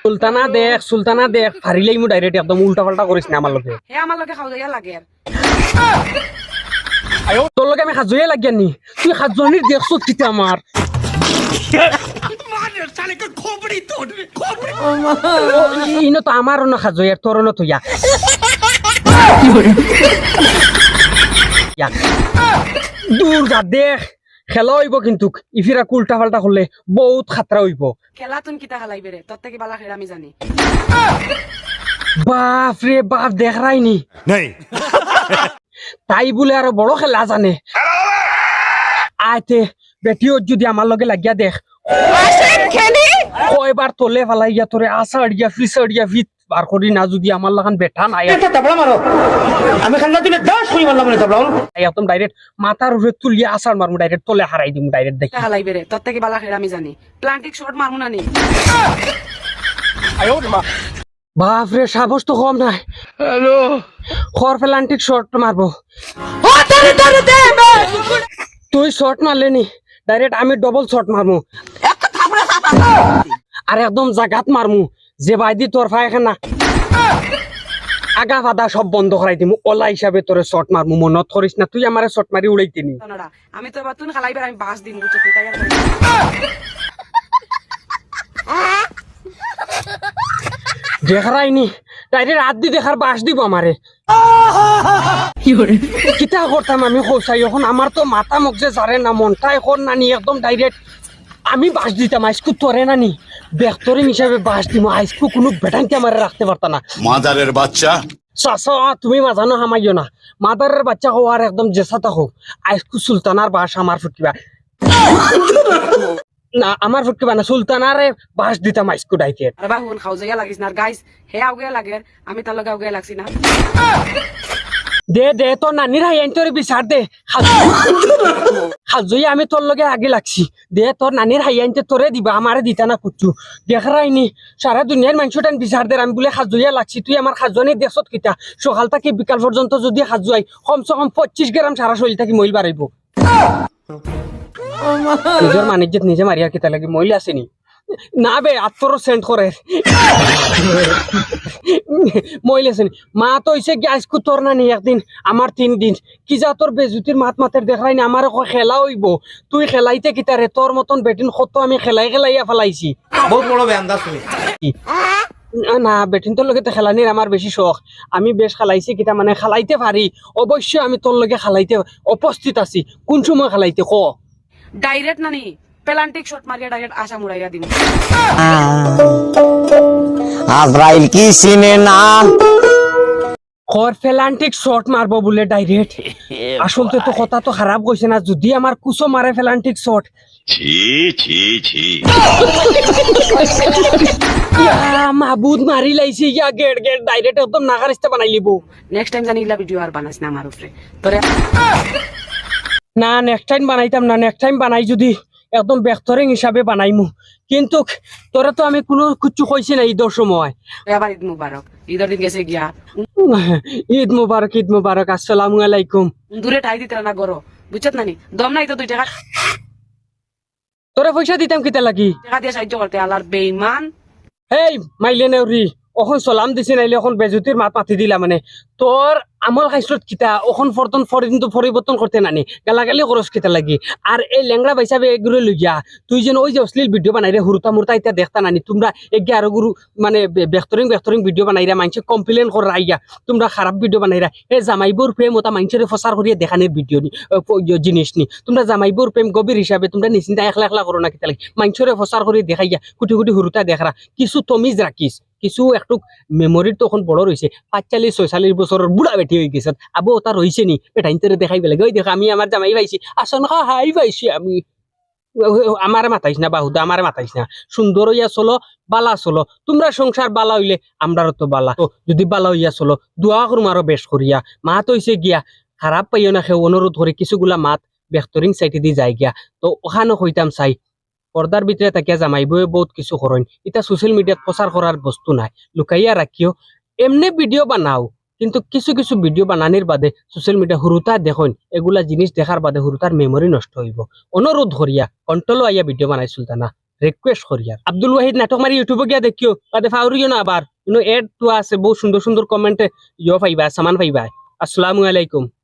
সুলতানা দেখ ফারিলেই মু ডাইরেক্ট একদম উল্টা পাল্টা করিস না আমার লগে হে আমার লগে খাও যাইয়া লাগে তোর লগে আমি খাজুয়ে লাগিয়া নি তুই খাজুনির দেখছো কিতা আমার ইনো তো আমারও না খাজুয়ার তোর না তো দূর যা দেখ খেলা হইব কিন্তু ইফিরা উল্টা পাল্টা করলে বহুত খাতরা হইব খেলা তুন কিতা খেলাইবে রে তোর থেকে বালা খেলা আমি জানি বাপ রে বাপ দেখ রাইনি তাই বলে আরো বড় খেলা জানে আইতে বেটিও যদি আমার লগে লাগিয়া দেখ কয়বার তোলে ফেলাইয়া তোরে আসাড়িয়া ফিসাড়িয়া ফিট বার করি না যদি আমার লাগান বেটা নাই আমি খেলনা দিলে 10 কই মারলাম রে তাবলা একদম ডাইরেক্ট মাথার উপরে তুলিয়া আসার মারমু ডাইরেক্ট তোলে হারাই দিমু ডাইরেক্ট দেখি খেলাইবে রে তোর থেকে বালা খেলা আমি জানি প্লান্টিক শট মারমু না নি বাপ রে সাহস তো কম নাই হ্যালো খর ফেলান্টিক শট মারবো তুই শট মারলে নি ডাইরেক্ট আমি ডবল শট মারমু আর একদম জাগাত মারমু যে বাইদি তোর ফায়খানা আগা ফাদা সব বন্ধ করাই দিমু ওলা হিসাবে তোরে শট মারমু মনত করিস না তুই আমারে শট মারি উড়াইতিনি আমি তো এবার তুন খেলাইবে আমি বাস দিন বুঝছো তুই তাই দেখারাইনি ডাইরেক্ট রাত দি দেখার বাস দিব আমারে কিতা করতাম আমি কৌসাই এখন আমার তো মাথা মুখ যে জারে না মনটা এখন নানি একদম ডাইরেক্ট আমি বাস দিতাম আইসকু তোরে নানি বেহতরিন হিসাবে বাস দিব আইসকু কোনো বেটানকে আমারে রাখতে পারতা না মাদারের বাচ্চা চাচা তুমি মাজানো হামাইও না মাদারের বাচ্চা হওয়ার একদম জেসাতা হোক আইসকু সুলতানার বাস আমার ফুটকিবা না আমার ফুটকিবা না সুলতানারে বাস দিতাম আইসকু ডাইকে আরে বাবু খাও যাইয়া লাগিস না গাইস হে আউগে লাগে আমি তার লগে আউগে লাগছি না দে দে তোর নানির হাই তোর বিচার দে খাজুই আমি তোর লগে আগে লাগছি দে তোর নানির হাই আনতে তোরে দিবা আমারে দিতা না কুচু দেখারাইনি সারা দুনিয়ার মানুষটান বিচার দে আমি বলে খাজুইয়া লাগছি তুই আমার খাজুয়ানি দেখছত কিতা সকাল থেকে বিকাল পর্যন্ত যদি খাজুয়াই কমসে কম 25 গ্রাম সারা শরীর থাকি মইল বাড়াইব নিজের মানিজ্যত নিজে মারিয়া কিতা লাগে মইল আসেনি না বে আত্মর সেন্ট করে মইল আসেনি মা তো হইছে কি আজকু তোর না নি একদিন আমার 3 দিন কি যা তোর বেজুতির মাত মাতের দেখাই না আমার খেলা হইব তুই খেলাইতে কিতারে তোর মতন বেটিন কত আমি খেলাইয়া ফেলাইছি বহুত বড় বেয়ান্দা তুমি না বেটিন তোর লগে তো খেলানির আমার বেশি শখ আমি বেশ খেলাইছি কিতা মানে খেলাইতে পারি অবশ্যই আমি তোর লগে খেলাইতে উপস্থিত আছি কোন সময় খেলাইতে ক ডাইরেক্ট নানি প্লান্টিক শট মারিয়া ডাইরেক্ট আশা মুড়াইয়া দিন আজরাইল কি চিনে না খর ফেলান্টিক শট মারবো বলে ডাইরেক্ট আসলে তো কথা তো খারাপ কইছে না যদি আমার কুসো মারে ফেলান্টিক শট ছি ছি ছি মাহবুদ মারি লাইছি ইয়া গেট গেট ডাইরেক্ট একদম নাগারিস্তা বানাই লিব নেক্সট টাইম জানি ইলা ভিডিও আর বানাস না আমার উপরে তোরে না নেক্সট টাইম বানাইতাম না নেক্সট টাইম বানাই যদি একদম বেহতরিন হিসাবে বানাইমু কিন্তু তোরা তো আমি কোনো কিছু কইছি না ঈদের সময় আবার ঈদ মুবারক ঈদের দিন গেছে গিয়া ঈদ মুবারক আসসালামু আলাইকুম দূরে ঠাই দিতে না গরো বুঝছত নানি দম নাই তো 2 টাকা তোরা পয়সা দিতাম কিতা লাগি টাকা দিয়ে সাহায্য করতে আলার বেঈমান এই মাইলে নেউরি এখন সালাম দিছি নাইলে এখন বেজুতির মাত মাতি দিলা মানে তোর আমল খাইছত কিতা এখন পরিবর্তন করতে নানি গালাগালি খরচ কিতা লাগি আর এই লেংড়া বাইসাবে এগুলো লইয়া তুই যেন ওই যে অশ্লীল ভিডিও বানাই রে হুরুতা মুরতা ইত্যা দেখতা নানি তোমরা এগে আরো গুরু মানে বেহতরিন ভিডিও বানাই রা মানুষে কমপ্লেন কর রাইয়া তোমরা খারাপ ভিডিও বানাই রা এই জামাইবুর প্রেম ওটা মানুষের ফসার করিয়া দেখানির ভিডিও নি জিনিস নি তোমরা জামাইবুর প্রেম গভীর হিসাবে তোমরা নিশ্চিন্তা একলা করো না কিতা লাগি মানুষের ফসার করিয়া দেখাইয়া কুটি কুটি হুরুতা দেখরা কিছু তমিজ রাখিস কিছু একটু মেমোরির তখন বড় রয়েছে 45-46 বছরের বুড়া বেটি হয়ে গেছে আবু ওটা রয়েছে নি বেটাইনতে দেখাইবে লাগে ওই দেখো আমি আমার জামাই পাইছি আসন হাই পাইছি আমি আমার মাথাইস না বাহুদা আমার মাথাইস না সুন্দর হইয়া চলো বালা চলো তোমরা সংসার বালা হইলে আমরারও তো বালা তো যদি বালা হইয়া চলো দোয়া করুম আরো বেশ করিয়া মাত হইছে গিয়া খারাপ পাইও না সে অনুরোধ করে কিছুগুলা মাত বেহতরিন সাইটে দিয়ে যায় গিয়া তো ওখানে হইতাম চাই পর্দার ভিতরে তাকিয়া জামাই বই বহুত কিছু করেন এটা সোশ্যাল মিডিয়াত প্রচার করার বস্তু নাই লুকাইয়া রাখিও এমনি ভিডিও বানাও কিন্তু কিছু কিছু ভিডিও বানানির বাদে সোশ্যাল মিডিয়া হুরুতা দেখুন এগুলা জিনিস দেখার বাদে হুরুতার মেমোরি নষ্ট হইব অনুরোধ করিয়া কন্ট্রোল আইয়া ভিডিও বানাই সুলতানা রিকোয়েস্ট করি আর আব্দুল ওয়াহিদ নাটক মারি ইউটিউবে গিয়া দেখিও তাতে ফাউরিও না আবার এড তো আছে বহু সুন্দর সুন্দর কমেন্টে ইয়ে পাইবা সামান পাইবা আসসালামু আলাইকুম